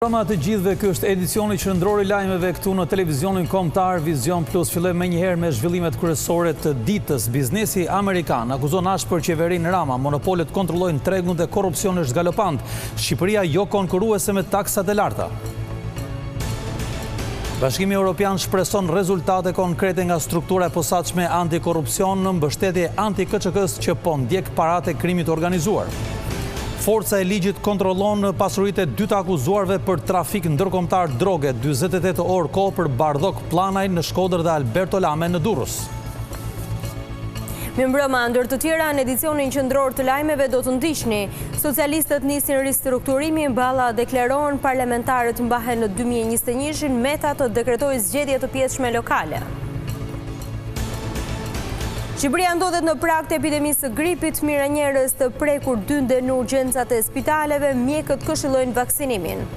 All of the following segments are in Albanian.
Programa të gjithëve, ky është edicioni qendror I lajmeve këtu në televizionin kombëtar Vizion Plus. Fillojmë menjëherë me zhvillimet kryesore të ditës. Biznesi amerikan akuzon ashpër qeverinë Rama, monopolet kontrollojnë tregun dhe korrupsioni është galopant. Shqipëria jo konkurruese me taksat e larta. Bashkimi Evropian shpreson rezultate konkrete nga struktura e posaçme antikorrupsion në mbështetje anti-KÇK-s që po ndjek paratë e krimit organizuar. Forca e ligjit kontrollon pasuritë e dy të akuzuarve për trafik ndërkombëtar droge, 48 orë kohë për Bardhok Planaj në Shkodër dhe Alberto Lajme në Durrës. Mirëmbrëma, ndër të tjera në edicionin qendror të lajmeve do të ndiqni. Socialistët nisin ristrukturimin, Balla deklaron parlamentarët mbahen në 2021, Meta të dekretojë zgjedhje të pjesshme lokale. Shqipëria ndodhet në prag të epidemisë së gripit, mira njerëz të prekur dynden në urgjencat e spitaleve, mjekët këshillojnë vaksinimin.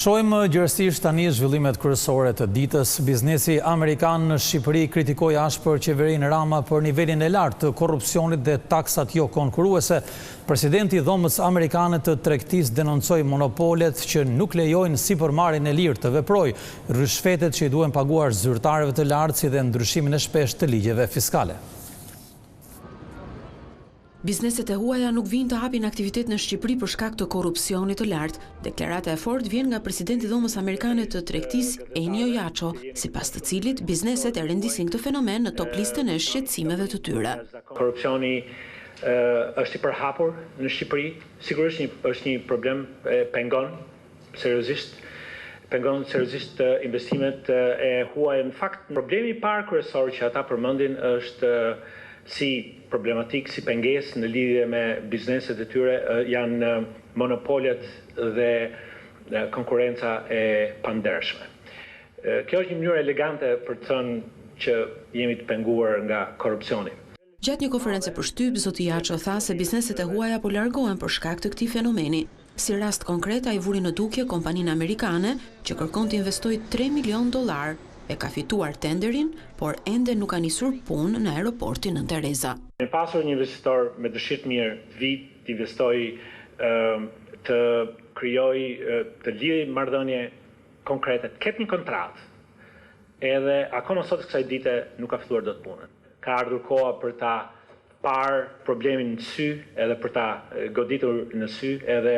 Shohim gjërësisht tani zhvillimet kryesore të ditës. Biznesi amerikan në Shqipëri kritikoi ashpër qeverinë Rama për nivelin e lartë të korrupsionit dhe taksat jo konkurruese. Presidenti I Dhomës Amerikane të Tregtisë denoncoi monopolet që nuk lejojnë sipërmarrjen e lirë të veprojë, rishfetet që I duhen paguar zyrtarëve të lartë si dhe ndryshimin e shpeshtë të ligjeve fiskale. Bizneset e huaja nuk vijnë të hapin aktivitet në Shqipëri për shkak të korrupsionit të lartë. Deklarata e fortë vjen nga presidenti I Dhomës Amerikane të Tregtisë, Enio Jaço, sipas të cilit bizneset e rendisin këtë fenomen në top listën e shqetësimeve të tyre. Korrupsioni është I përhapur në Shqipëri, sigurisht është një problem, pengon seriozisht investimet e huaja. Në fakt, problemi I parë kryesor që ata përmendin është si problematik, si pengesë në lidhje me bizneset e tyre janë monopolet dhe konkurenca e pandershme. Kjo është një mënyrë elegante për të thënë që jemi të penguar nga korrupsioni. Gjatë një konferencë për shtyp, zoti Jaço tha se bizneset e huaja po largohen për shkak të këtij fenomeni. Si rast konkret, ai vuri në dukje kompaninë amerikane që kërkon të investojë $3 milion. E ka fituar tenderin, por ende nuk ka nisur punë në aeroportin në Tereza. Ne pasur një investitor me dëshirë të mirë, të investoj, të krijoj, të lidhë marrëdhënie konkrete, të ketë një kontratë. Edhe akoma sot kësaj dite nuk ka filluar dot punën. Ka ardhur koha për ta parë problemin në sy, edhe për ta goditur në sy, edhe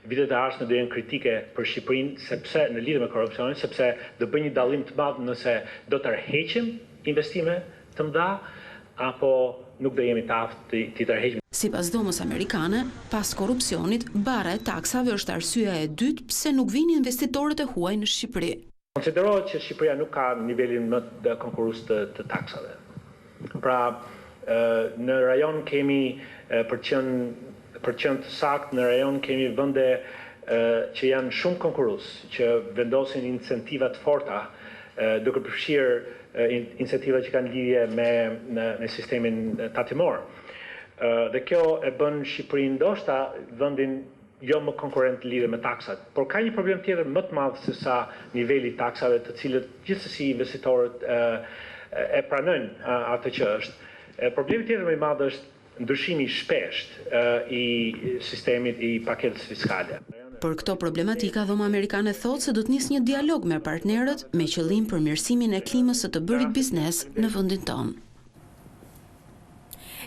vitet e ardhshme do jenë kritike për Shqipërinë, sepse në lidhje me korrupsionin, sepse do bëjë një dallim të madh nëse do të tërheqim investime të mëdha apo nuk do jemi të aftë të tërheqim. Sipas Dhomës Amerikane, pas korrupsionit, bara e taksave është arsyeja e dytë pse nuk vinë investitorët e huaj në Shqipëri. Konsiderohet që Shqipëria nuk ka nivelin më të konkurrues të taksave. Pra, në rajon kemi për qenë të saktë, në rajon kemi vende që janë shumë konkurrues, që vendosin incentiva të forta, duke përfshirë incentiva që kanë lidhje me sistemin tatimor. Dhe kjo e bën Shqipërinë ndoshta vendin jo më konkurrent lidhje me taksat. Por ka një problem tjetër më të madh se sa niveli I taksave, të cilët gjithsesi investitorët e pranojnë atë që është. Problemi tjetër më I madh është ndryshimi I shpeshtë I sistemit I paketës fiskale. Për këto problematika, Dhoma Amerikane thotë se do të nisë një dialog me partnerët me qëllim përmirësimin e klimës së të bërit biznes në vendin tonë.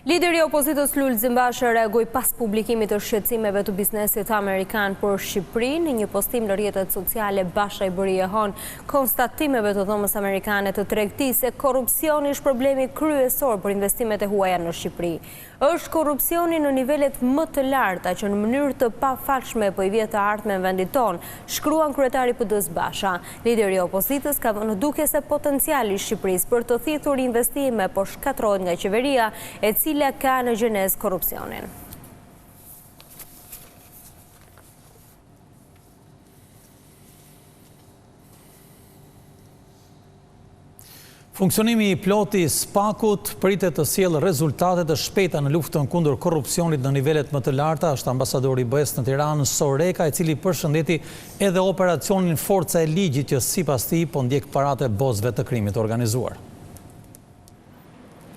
Lideri I opozitës Lulzim Basha reagoi pas publikimit të shqetësimeve të biznesit amerikan për Shqipërinë. Në një postim në rrjetet sociale, Basha I bëri ehon konstatimeve të Dhomës Amerikane të Tregtisë se korrupsioni është problemi kryesor për investimet e huaja në Shqipëri. Është korrupsioni në nivelet më të larta që në mënyrë të pafalshme po I vjen të ardhmen në vendin tonë, shkruan kryetari PD-s Basha. Lideri I opozitës ka vënë duke se potenciali I Shqipërisë për të thithur investime po shkatërrohet nga qeveria, e cila ka në gjenezë korrupsionin. Funksionimi i ploti SPAK-ut pritet të sjellë rezultate të shpejta në luftën kundër korrupsionit në nivelet më të larta, është ambasadori i BE-s në Tiranë, Soreka, i cili përshëndeti edhe operacionin Forca e Ligjit që sipas tij po ndjek paratë bozëve të krimit organizuar.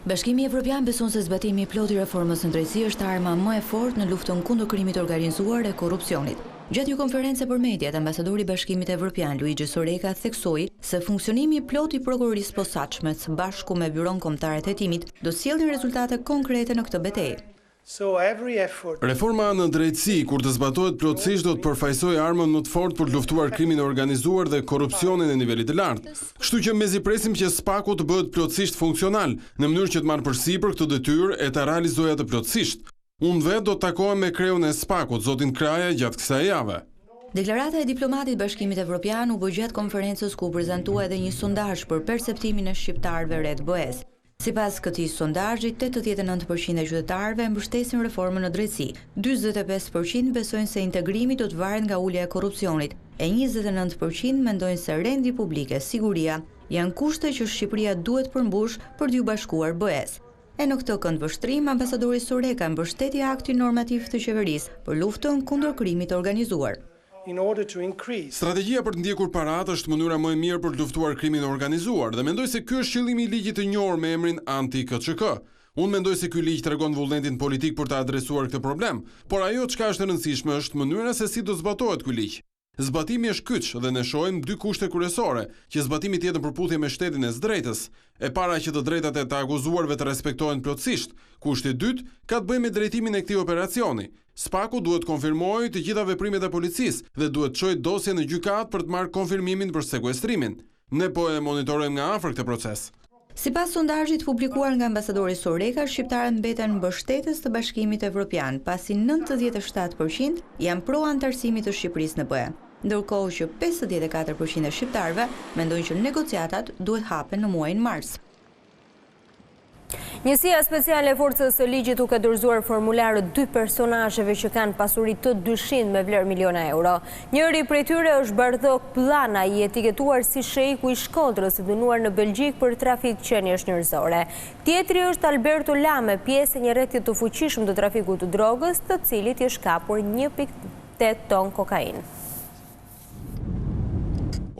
Bashkimi Evropian beson se zbatimi i plotë i reformës në drejtësi është arma më e fortë në luftën kundër krimit organizuar e korrupsionit. Gjatë një konferencë për mediat, ambasadori i Bashkimit Evropian, Luigi Soreka, theksoi se funksionimi i plotë i prokurorisë posaçme së bashku me Byron Kombëtar të Hetimit do sjellin rezultate konkrete në këtë betejë. Reforma në drejtësi, kur të zbatohet plotësisht, do të përfaqësojë armën më të fortë për të luftuar krimin e organizuar dhe korrupsionin në nivelit të lartë. Kështu që mezi presim që SPAK-u të bëhet plotësisht funksional, në mënyrë që të marrë përsipër këtë detyrë e të realizojë atë plotësisht. Unë vetë do të takohem me kreun e SPAK-ut, zotin Kraja, gjatë kësaj jave. Deklarata e diplomatit Bashkimit Evropian u bë gjatë konferencës ku u prezantua edhe një sondazh për perceptimin e shqiptarëve rreth BE-s. Sipas këtij sondazhi, 89% e qytetarëve mbështesin reformën në drejtësi, 45% besojnë se integrimi do të varet nga ulja e korrupsionit, e 29% mendojnë se rendi publike, siguria, janë kushte që Shqipëria duhet përmbush për t'u bashkuar BE-s. E në këtë këndvështrim, ambasadori Soreka mbështeti aktin normativ të qeverisë për luftën kundër krimit të organizuar. Strategjia për të ndjekur paratë është mënyra më e mirë për të luftuar krimin organizuar dhe mendoj se ky është qëllimi i ligjit të njohur me emrin anti-KÇK. Unë mendoj se ky ligj tregon vullnetin politik për të adresuar këtë problem, por ajo çka është e rëndësishme është mënyra se si do zbatohet ky ligj. Zbatimi është kyç dhe ne shohim dy kushte kryesore, që zbatimi të jetë në përputhje me shtetin e së drejtës. E para që të drejtat e të akuzuarve të respektohen plotësisht. Kushti i dytë ka të bëjë me drejtimin e këtij operacioni. SPAK-u duhet konfirmojë të gjitha veprimet e policisë dhe duhet çojë dosjen në gjykatë për të marrë konfirmimin për sekuestrimin. Ne po e monitorojmë nga afër këtë proces. Sipas sondazhit publikuar nga ambasadori Soreka, shqiptarët mbeten mbështetës të Bashkimit Evropian, pasi 97% janë pro antarësimit të Shqipërisë në BE, ndërkohë që 54% e shqiptarëve mendojnë që negociatat duhet hapen në muajin mars. Njësia speciale e Forcës së Ligjit u ka dorëzuar formularët 2 personazheve që kanë pasuri të dyshim me vlerë miliona euro. Njëri prej tyre është Bardhok Plana, i etiketuar si sheiku i Shkodrës, i dënuar në Belgjik për trafik qenies njerëzore. Tjetri është Alberto Lajme, pjesë e një rrethit të fuqishëm të trafikut të drogës, të cilit i është kapur 1.8 ton kokainë.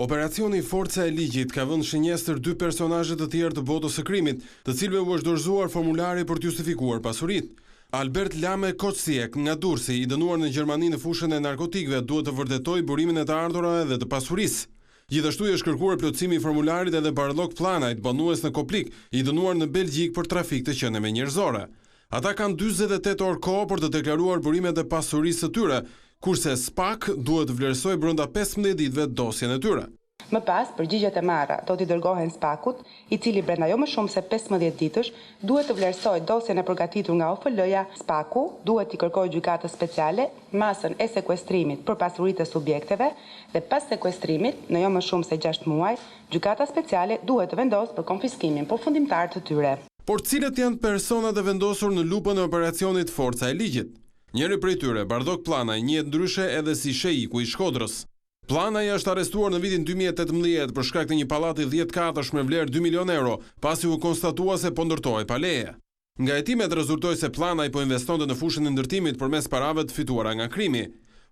Operacioni Forca e Ligjit ka vënë shënjestër 2 personazhe të tjerë të botës së krimit, të cilëve u është dorëzuar formulari për të justifikuar pasuritë. Albert Lajme Kociek, nga Durrësi, i dënuar në Gjermani në fushën e narkotikëve, duhet të vërtetojë burimin e të ardhurave dhe të pasurisë. Gjithashtu i është kërkuar plotësimi i formularit edhe Bardhok Planait, banues në Koplik, i dënuar në Belgjik për trafik të qenieve njerëzore. Ata kanë 48 orë kohë për të deklaruar burimet e pasurisë së tyre, kurse SPAK duhet të vlerësojë brenda 15 ditëve dosjen e tyre. Më pas, përgjigjet e marra do t'i dërgohen SPAK-ut, i cili brenda jo më shumë se 15 ditësh duhet të vlerësojë dosjen e përgatitur nga OFL-ja. SPAK-u duhet t'i kërkojë gjykatës speciale masën e sekuestrimit për pasuritë e subjekteve dhe pas sekuestrimit, në jo më shumë se 6 muaj, gjykata speciale duhet të vendosë për konfiskimin përfundimtar të tyre. Por cilët janë personat e vendosur në lupën e operacionit Forca e Ligjit? Njëri prej tyre, Bardhok Planaj, njihet ndryshe edhe si sheiku i Shkodrës. Planaj është arrestuar në vitin 2018 për shkak të një pallati 10 katësh me vlerë 2 milion euro, pasi u konstatua se po ndërtohej pa leje. Nga hetimet rezultoi se Planaj po investonte në fushën e ndërtimit përmes parave të fituara nga krimi.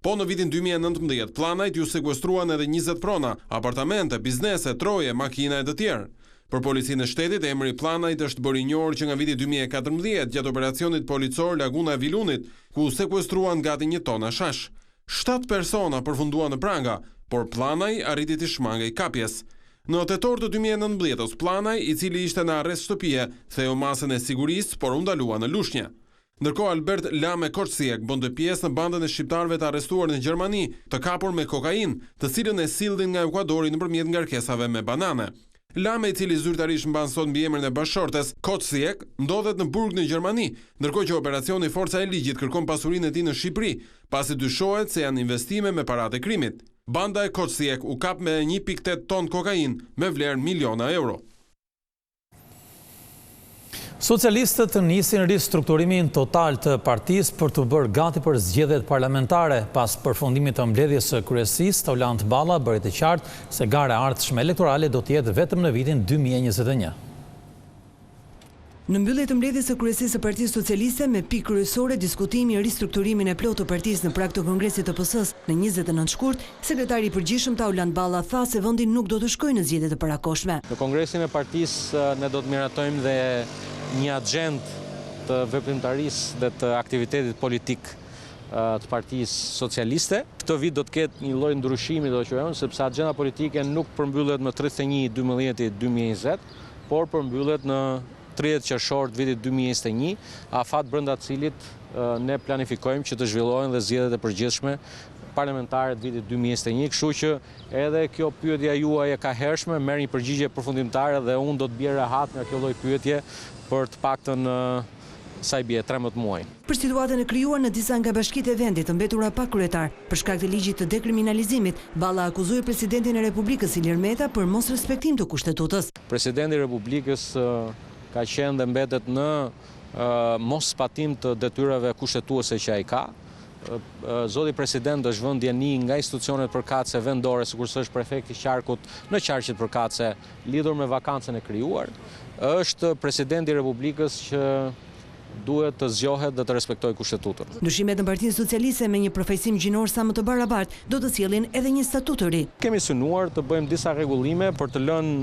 Po në vitin 2019, Planajt ju sekuestruan edhe 20 prona, apartamente, biznese, troje, makina e të tjerë. Për policinë e shtetit, emri Planajt është bërë i njohur që nga viti 2014 gjatë operacionit policor Laguna e Vilunit, ku sekuestruan gati 1 tonë hashash. 7 persona përfunduan në pranga, por Planaj arriti të shmangej kapjes. Në tetor të 2019, Planaj, i cili ishte në arrest shtëpie, theu masën e sigurisë, por u ndalua në Lushnjë. Ndërkohë Albert Lajme Kociek bënte pjesë në bandën e shqiptarëve të arrestuar në Gjermani, të kapur me kokainë, të cilën e sillnin nga Ekuadori nëpërmjet ngarkesave me banane. Lajme, i cili zyrtarisht mban sot mbi emrin e bashkëshortes Kociek, ndodhet në Burg në Gjermani, ndërkohë që operacioni Forca e Ligjit kërkon pasurinë e tij në Shqipëri, pasi dyshohet se janë investime me paratë e krimit. Banda e Kociek u kap me 1.8 ton kokainë me vlerë miliona euro. Socialistët nisin ristrukturimin total të partisë për të bërë gati për zgjedhjet parlamentare. Pas përfundimit të mbledhjes së kryesisë, Taulant Balla bëri të qartë se gara e ardhshme elektorale do të jetë vetëm në vitin 2021. Në mbyllje të mbledhjes së kryesisë së Partisë Socialiste me pikë kryesore diskutimi i ristrukturimin e plotë të partisë në prag të Kongresit të PS-s në 29 shkurt, sekretari i përgjithshëm Taulant Balla tha se vendi nuk do të shkojë në zgjedhjet e parakoshme. Në Kongresin e partisë ne do të miratojmë dhe një agjendë të veprimtarisë dhe të aktivitetit politik të Partisë Socialiste. Këtë vit do të ketë një lloj ndryshimi, do të quajmë, sepse agjenda politike nuk përmbyllet më 31/12/2020, por përmbyllet në 30 qershor të vitit 2021, afat brenda të cilit ne planifikojmë që të zhvillohen dhe zgjedhjet e përgjithshme parlamentare të vitit 2021, kështu që edhe kjo pyetja juaj e ka hershme, merr një përgjigje përfundimtare dhe unë do të bie rehat nga kjo lloj pyetje për të paktën sa i bie 13 muaj. Për situatën e krijuar në disa nga bashkitë e vendit të mbetura pa kryetar, për shkak të ligjit të dekriminalizimit, Balla akuzoi presidentin e Republikës Ilir Meta për mos respektim të kushtetutës. Presidenti i Republikës ka qenë dhe mbetet në mos zbatim të detyrave kushtetuese që ai ka. Zoti president është vënë ndjeni nga institucionet përkatëse vendore, sikurse është prefekti i Qarkut në qarqet përkatëse lidhur me vakancën e krijuar. Është presidenti i Republikës që duhet të zgjohet dhe të respektojë kushtetutën. Ndryshimet në Partinë Socialiste me një përfaqësim gjinor sa më të barabartë do të sjellin edhe një statut të ri. Kemi synuar të bëjmë disa rregullime për të lënë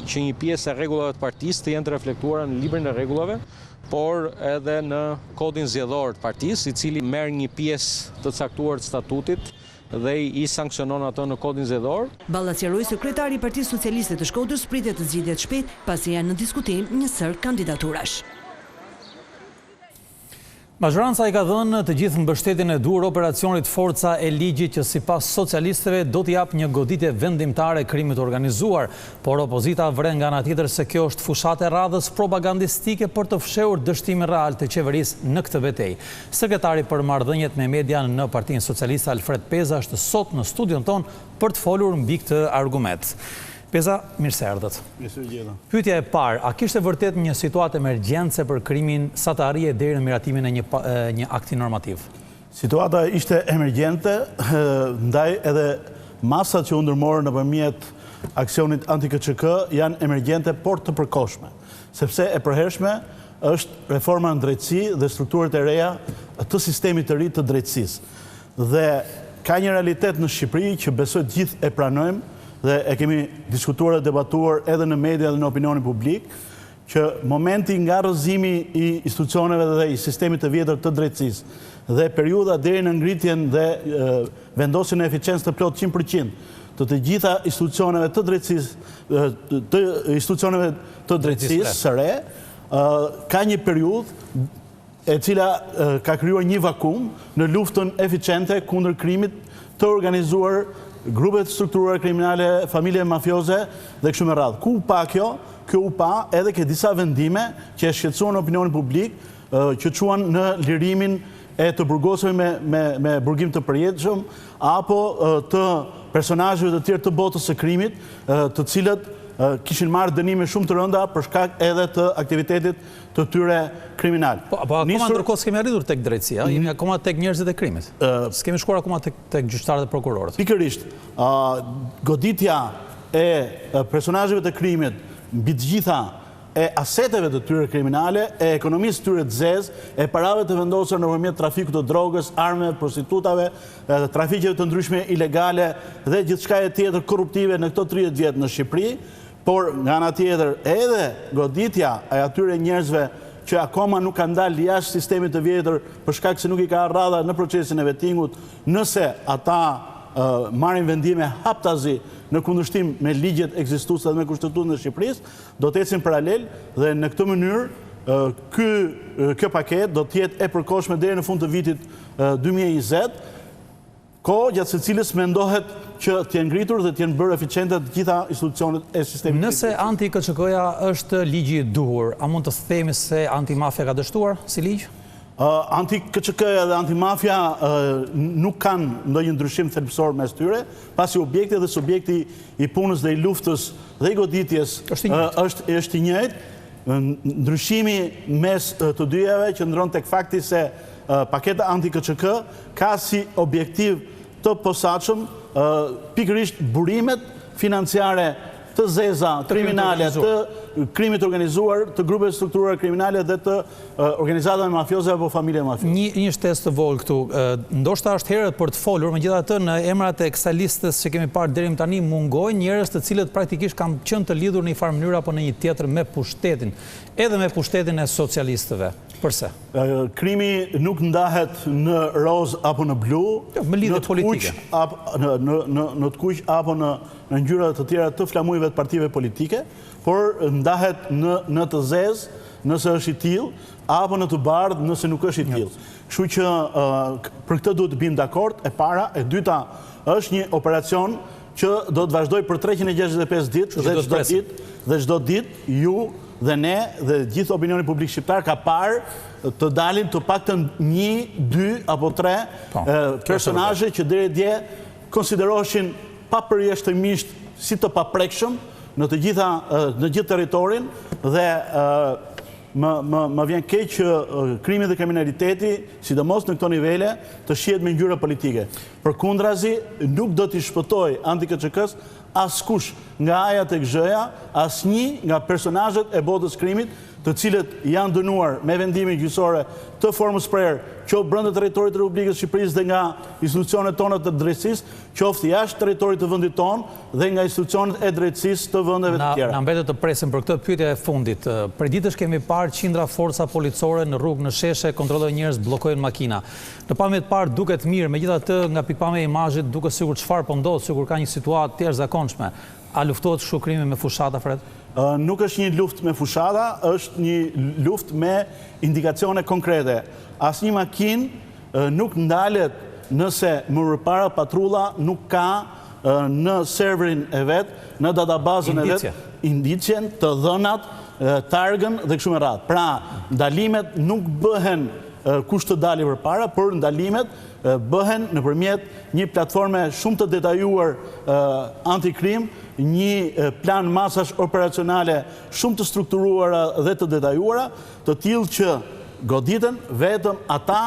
që një pjesë e rregullave të partisë të jenë të reflektuara në librin e rregullave, por edhe në kodin zgjedhor të partisë, i cili merr një pjesë të caktuar të statutit dhe i sankcionon atë në kodin zgjedhor. Balla sqaroi se kryetari i Partisë Socialiste të Shkodrës pritet të zgjidhet shpejt pasi janë në diskutim një sër kandidaturash. Mazhoranca i ka dhënë të gjithë mbështetjen e duhur operacionit Forca e Ligjit që sipas socialistëve do të japë një goditje vendimtare krimit organizuar, por opozita vren nga ana tjetër se kjo është fushatë e radhës propagandistike për të fshehur dështimin real të qeverisë në këtë betejë. Sekretari për marrëdhëniet me median në Partinë Socialiste Alfred Peza është sot në studion ton për të folur mbi këtë argument. Peza, mirë se erdhët. Pyetja e parë, a kishte vërtet një situatë emergjence për krimin sa të arrijë deri në miratimin e një akti normativ? Situata ishte emergjente, ndaj edhe masat që u ndërmorën nëpërmjet aksionit anti-KÇK janë emergjente por të përkohshme, sepse e përhershme është reforma në drejtësi dhe strukturët e reja të sistemit të ri të drejtësisë. Dhe ka një realitet në Shqipëri që besoj të gjithë e pranojmë dhe e kemi diskutuar dhe debatuar edhe në media dhe në opinionin publik, që momenti nga rrëzimi i institucioneve dhe i sistemit të vjetër të drejtësisë dhe periudha deri në ngritjen dhe vendosjen e eficiencës të plot 100% të gjitha institucioneve të drejtësisë së re, ka një periudhë e cila ka krijuar një vakum në luftën eficiente kundër krimit të organizuar, grupet strukturuara kriminale, familje mafioze dhe kështu me radhë. Ku u pa kjo? Kjo u pa edhe ke disa vendime që e shqetësuan opinionin publik, që quan në lirimin e të burgosëve me burgim të përjetshëm, apo të personazheve të tjerë të botës së krimit, të cilët kishin marrë dënime shumë të rënda për shkak edhe të aktivitetit të tyre kriminal. Po akoma ndërkohë s'kemi arritur tek drejtësia, jemi akoma tek njerëzit e krimit. S'kemi shkuar akoma tek gjyqtarët dhe prokurorët. Pikërisht, goditja e personazheve të krimit mbi të gjitha e aseteve të tyre kriminale, e ekonomisë tyre të zezë, e parave të vendosur nëpërmjet trafikut të drogës, armëve, prostitutave, trafikeve të ndryshme ilegale dhe gjithçka e tjetër korruptive në këto 30 vjet në Shqipëri, por nga ana tjetër edhe goditja e atyre njerëzve që akoma nuk kanë dalë jashtë sistemit të vjetër për shkak se nuk i ka radha në procesin e vettingut, nëse ata marrin vendime haptazi në kundërshtim me ligjet ekzistuese dhe me kushtetutën e Shqipërisë, do të ecin paralel dhe në këtë mënyrë kjo paketë do të jetë e përkohshme deri në fund të vitit 2020, kohë gjatë së cilës mendohet që t'jenë ngritur dhe t'jenë bërë eficiente të gjitha institucionet e sistemit. Nëse anti-KÇK-ja është ligji i duhur, a mund të themi se antimafia ka dështuar si ligj? Anti-KÇK-ja dhe antimafia nuk kanë ndonjë ndryshim thelbësor mes tyre, pasi objekti dhe subjekti i punës dhe i luftës dhe i goditjes është i njëjtë. Ndryshimi mes të dyjave qëndron tek fakti se paketa anti-KÇK ka si objektiv të posaçëm pikërisht burimet financiare të zeza, kriminale, të krimit organizuar, të grupeve strukturuara kriminale dhe të organizatave mafioze apo familje mafioze. Një shtesë të vogël këtu, ndoshta është herët për të folur, megjithatë në emrat e kësaj listës që kemi parë deri më tani mungojnë njerëz të cilët praktikisht kanë qenë të lidhur në një farë mënyrë apo në një tjetër me pushtetin, edhe me pushtetin e socialistëve. Përse? Krimi nuk ndahet në roz apo në blu, me lidhje politike. Në të kuq apo në ngjyra të tjera të flamujve të partive politike, por ndahet në të zezë nëse është i tillë, apo në të bardhë nëse nuk është i tillë. Kështu që për këtë duhet të bim dakord, e para, e dyta është një operacion që do të vazhdoj për 365 ditë dhe çdo ditë ju dhe ne dhe gjithë opinioni publik shqiptar ka parë të dalin të paktën 1, 2 apo 3 personazhe që deri dje konsideroheshin papërjashtimisht si të paprekshëm në gjithë territorin dhe më vjen keq që krimi dhe kriminaliteti, sidomos në këto nivele, të shihet me ngjyra politike. Përkundrazi, nuk do t'i shpëtoj anti-KÇK-s askush nga aja tek zhëja, asnjë nga personazhet e botës krimit, të cilët janë dënuar me vendime gjyqësore të formës prerë, qoftë brenda territorit të Republikës së Shqipërisë dhe nga institucionet tona të drejtësisë, qoftë jashtë territorit të vendit tonë dhe nga institucionet e drejtësisë të vendeve të tjera. Na mbetet të presim për këtë pyetje e fundit. Për ditësh kemi parë qindra forca policore në rrugë, në sheshe, kontrollojnë njerëz, bllokojnë makina. Në pamje të parë duket mirë, megjithatë nga pikpamja e imazhit duket sikur çfarë po ndodh, sikur ka një situatë të jashtëzakonshme. A luftohet kështu krimi me fushata, Fred? Nuk është një luftë me fushata, është një luftë me indikacione konkrete. Asnjë makinë nuk ndalet nëse më përpara patrulla nuk ka në serverin e vet, në databazën e vet, indicjen, të dhënat, targën dhe kështu me radhë. Pra, ndalimet nuk bëhen kush të dali përpara, por ndalimet bëhen nëpërmjet një platforme shumë të detajuar antikrim, një plan masash operacionale shumë të strukturuara dhe të detajuara, të tillë që goditen vetëm ata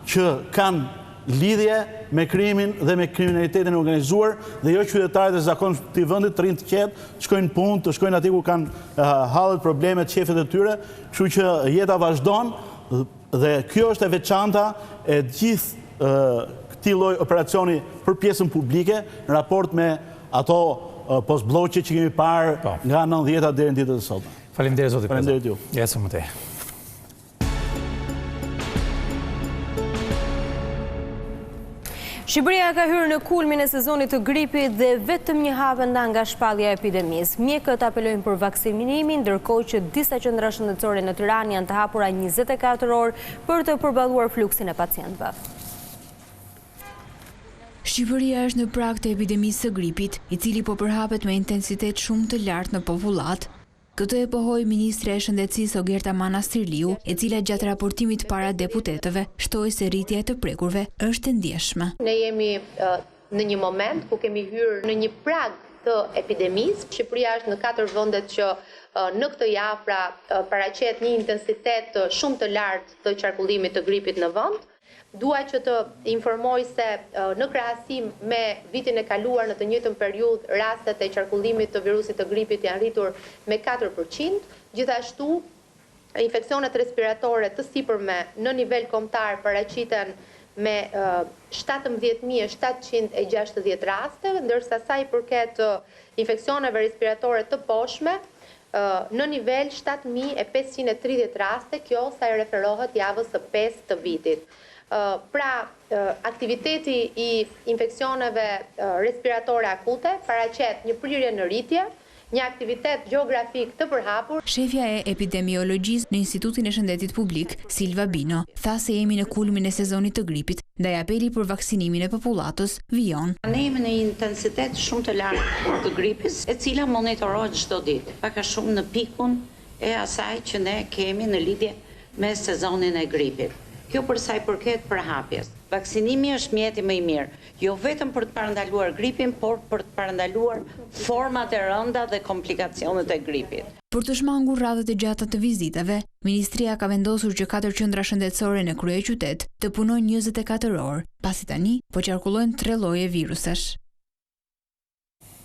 që kanë lidhje me krimin dhe me kriminalitetin organizuar dhe jo qytetarët e zakonshëm të vendit të rinë të qetë, të shkojnë punë, të shkojnë aty ku kanë hallet, problemet, qefet e tyre, kështu që jeta vazhdon dhe kjo është e veçanta e gjithë këtij lloji operacioni për pjesën publike në raport me ato post-blloqe që kemi parë nga 90-ta deri në ditët e sotme. Faleminderit zoti Prezant. Faleminderit ju. Ecëm më tej. Shqipëria ka hyrë në kulmin e sezonit të gripit dhe vetëm një havë nga shpallja e epidemisë. Mjekët apelojnë për vaksinimin, ndërkohë që disa qendra shëndetësore në Tiranë janë të hapura 24 orë për të përballuar fluksin e pacientëve. Shqipëria është në prag të epidemisë së gripit, i cili po përhapet me intensitet shumë të lartë në popullat. Këtë e pohoi Ministre e Shëndetësisë Ogerta Manastirliu, e cila gjatë raportimit para deputetëve shtoi se rritja e të prekurve është e ndjeshme. Ne jemi në një moment ku kemi hyrë në një prag të epidemisë. Shqipëria është në 4 vendet që në këtë javë paraqet një intensitet shumë të lartë të qarkullimit të gripit në vend. Dua që të informoj se në krahasim me vitin e kaluar në të njëjtën periudhë rastet e qarkullimit të virusit të gripit janë rritur me 4%. Gjithashtu, infeksionet respiratore të sipërme në nivel kombëtar paraqiten me 17.760 raste, ndërsa sa i përket infeksioneve respiratore të poshtme, në nivel 7.530 raste, kjo sa i referohet javës së 5 të vitit. Pra, aktiviteti i infeksioneve respiratore akute paraqet një prirje në rritje, një aktivitet gjeografik të përhapur. Shefja e epidemiologjisë në Institutin e Shëndetit Publik, Silva Bino, tha se jemi në kulmin e sezonit të gripit, ndaj apeli për vaksinimin e popullatës Vizion. Ne jemi në intensitet shumë të lartë të gripit, e cila monitorohet çdo ditë, pak a shumë në pikun e asaj që ne kemi në lidhje me sezonin e gripit. Kjo për sa i përket përhapjes. Vaksinimi është mjeti më i mirë, jo vetëm për të parandaluar gripin, por për të parandaluar format e rënda dhe komplikacionet e gripit. Për të shmangur radhët e gjata të vizitave, Ministria ka vendosur që 4 qendra shëndetësore në kryeqytet të punojnë 24 orë, pasi tani po qarkullojnë 3 lloje virusesh.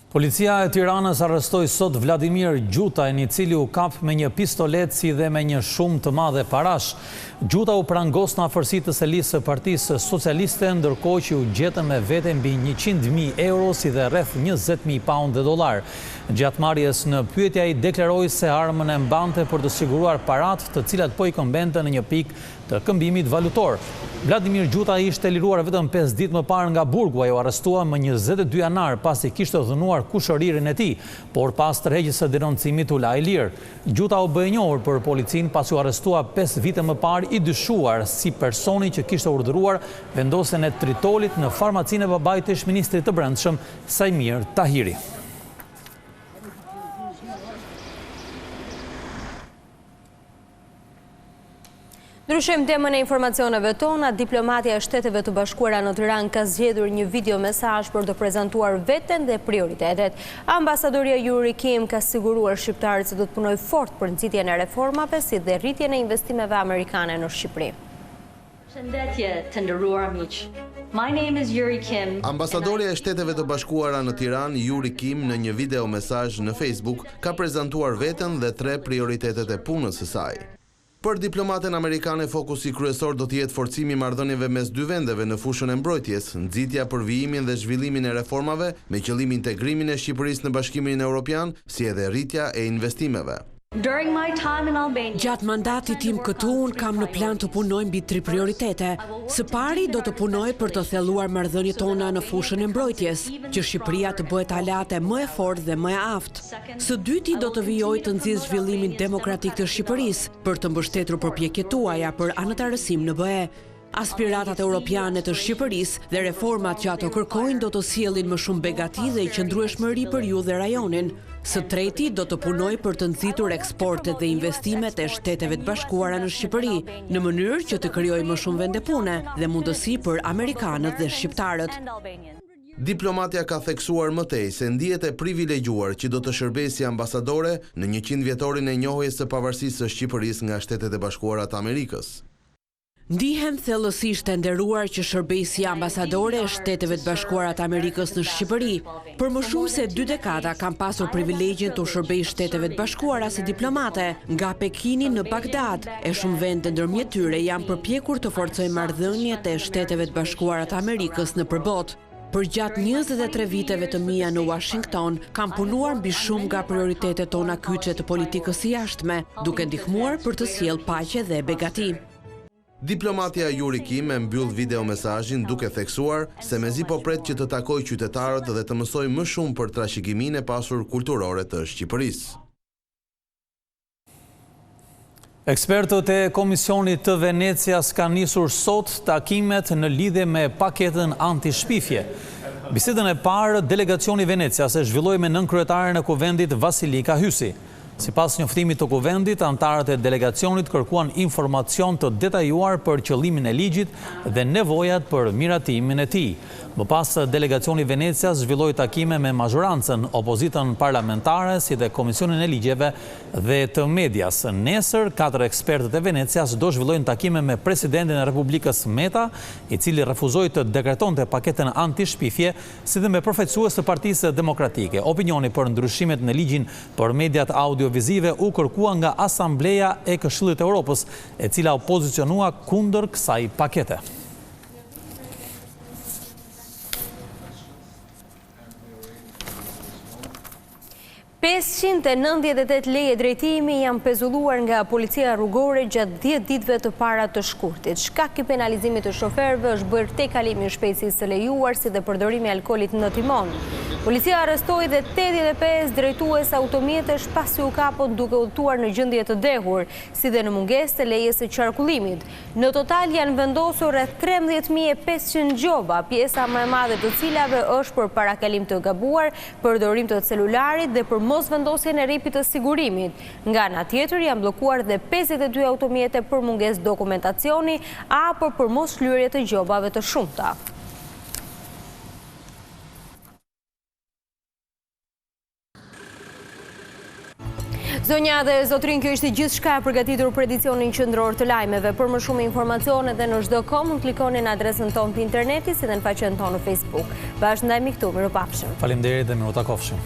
Policia e Tiranës arrestoi sot Vladimir Gjutajn, i cili u kap me një pistolet si dhe me një shumë të madhe parash. Gjuta u prangos në afërsi të selisë së Partisë Socialiste, ndërkohë që u gjetën me vete mbi 100.000 euro si dhe rreth 20.000 pound dhe dollar. Gjatë marrjes në pyetje ai deklaroi se armën e mbante për të siguruar parat, të cilat po i këmbente në një pikë të këmbimit valutor. Vladimir Gjutaj ishte liruar vetëm 5 ditë më parë nga burgu. Ai u arrestua më 22 janar pasi kishte dhënuar kushëririn e tij, por pas tërheqjes së denoncimit u la i lirë. Gjuta u bë e njohur për policinë pasi u arrestua 5 vite më parë, i dyshuar si personi që kishte urdhëruar vendosjen e tritolit në farmacinë e babait të ish-ministrit të Brendshëm, Sajmir Tahiri. Ndryshojmë temën e informacioneve tona. Diplomatia e Shteteve të Bashkuara në Tiranë ka zgjedhur një video mesazh për të prezantuar veten dhe prioritetet. Ambasadoria Yuri Kim ka siguruar shqiptarët se do të punojë fort për nxitjen e reformave si dhe rritjen e investimeve amerikane në Shqipëri. Përshëndetje të nderuar miq. My name is Yuri Kim. Ambasadoria e Shteteve të Bashkuara në Tiranë, Yuri Kim, në një video mesazh në Facebook ka prezantuar veten dhe 3 prioritetet e punës së saj. Për diplomaten amerikane, fokusi kryesor do të jetë forcimi i marrëdhënieve mes dy vendeve në fushën e mbrojtjes, nxitja për vijimin dhe zhvillimin e reformave me qëllim integrimin e Shqipërisë në Bashkimin Evropian, si edhe rritja e investimeve. Gjatë mandatit tim këtu, unë kam në plan të punoj mbi 3 prioritete. Së pari do të punoj për të thelluar marrëdhëniet tona në fushën e mbrojtjes, që Shqipëria të bëhet aleate më e fortë dhe më e aftë. Së dyti do të vijoj të nxjisë zhvillimin demokratik të Shqipërisë për të mbështetur përpjekjet tuaja për anëtarësim në BE. Aspiratat europiane të Shqipërisë dhe reformat që ato kërkojnë do të sjellin më shumë begati dhe qëndrueshmëri për ju dhe rajonin. Së treti do të punoj për të nxitur eksportet dhe investimet e Shteteve të Bashkuara në Shqipëri, në mënyrë që të krijojë më shumë vende pune dhe mundësi për amerikanët dhe shqiptarët. Diplomatja ka theksuar më tej se ndihet e privilegjuar që do të shërbejë si ambasadore në 100 vjetorin e njohjes së pavarësisë së Shqipërisë nga Shtetet e Bashkuara të Amerikës. Ndihem thellësisht e nderuar që shërbej si ambasadore e Shteteve të Bashkuara të Amerikës në Shqipëri. Për më shumë se 2 dekada kam pasur privilegjin të shërbej Shteteve të Bashkuara si diplomate, nga Pekini në Bagdad, e shumë vende ndërmjet tyre janë përpjekur të forcojnë marrëdhëniet e Shteteve të Bashkuara të Amerikës në përbot. Për gjatë 23 viteve të mia në Washington, kam punuar mbi shumë nga prioritetet tona kyçe të politikës së jashtme, duke ndihmuar për të sjellë paqe dhe begati. Diplomatja Yuri Kim e mbyll video mesazhin duke theksuar se mezi po pret që të takojë qytetarët dhe të mësojë më shumë për trashëgiminë e pasur kulturore të Shqipërisë. Ekspertët e Komisionit të Venecias kanë nisur sot takimet në lidhje me paketën anti-shpifje. Bisedën e parë, delegacioni i Venecias e zhvilloi me nënkryetaren e Kuvendit Vasilika Hysi. Sipas njoftimit të Kuvendit, antarët e delegacionit kërkuan informacion të detajuar për qëllimin e ligjit dhe nevojat për miratimin e tij. Më pas, delegacioni Venecias zhvilloi takime me mazhorancën, opozitën parlamentare, si dhe Komisionin e Ligjeve dhe të Medias. Nesër, 4 ekspertët e Venecias do zhvillojnë takime me presidentin e Republikës Meta, i cili refuzoi të dekretonte paketën anti-shpifje, si dhe me përfaqësues të Partisë Demokratike. Opinioni për ndryshimet në ligjin për mediat audiovizive u kërkua nga Asambleja e Këshillit të Evropës, e cila u pozicionua kundër kësaj pakete. $598 leje drejtimi janë pezulluar nga policia rrugore gjatë 10 ditëve të para të Shkurtit. Shkak i penalizimit të shoferëve është bërë te kalimi i shpejtësisë së lejuar, si dhe përdorimi i alkoolit në timon. Policia arrestoi dhe 85 drejtues automjetesh pasi u kapën duke udhëtuar në gjendje të dehur, si dhe në mungesë të lejes së qarkullimit. Në total janë vendosur rreth 13.500 gjoba, pjesa më e madhe të cilave është për parakalim të gabuar, përdorim të celularit dhe për mos vendosjen e rripit të sigurimit. Nga ana tjetër janë bllokuar dhe 52 automjete për mungesë dokumentacioni apo për mos shlyerje të gjobave të shumta. Zonja dhe zotrin, kjo ishte gjithçka e përgatitur për edicionin qendror të lajmeve. Për më shumë informacione dhe në çdo.com mund klikoni në adresën tonë të internetit si dhe në faqen tonë në Facebook. Bashkë ndajmë këtu, mirupafshim. Faleminderit dhe miru takofshim.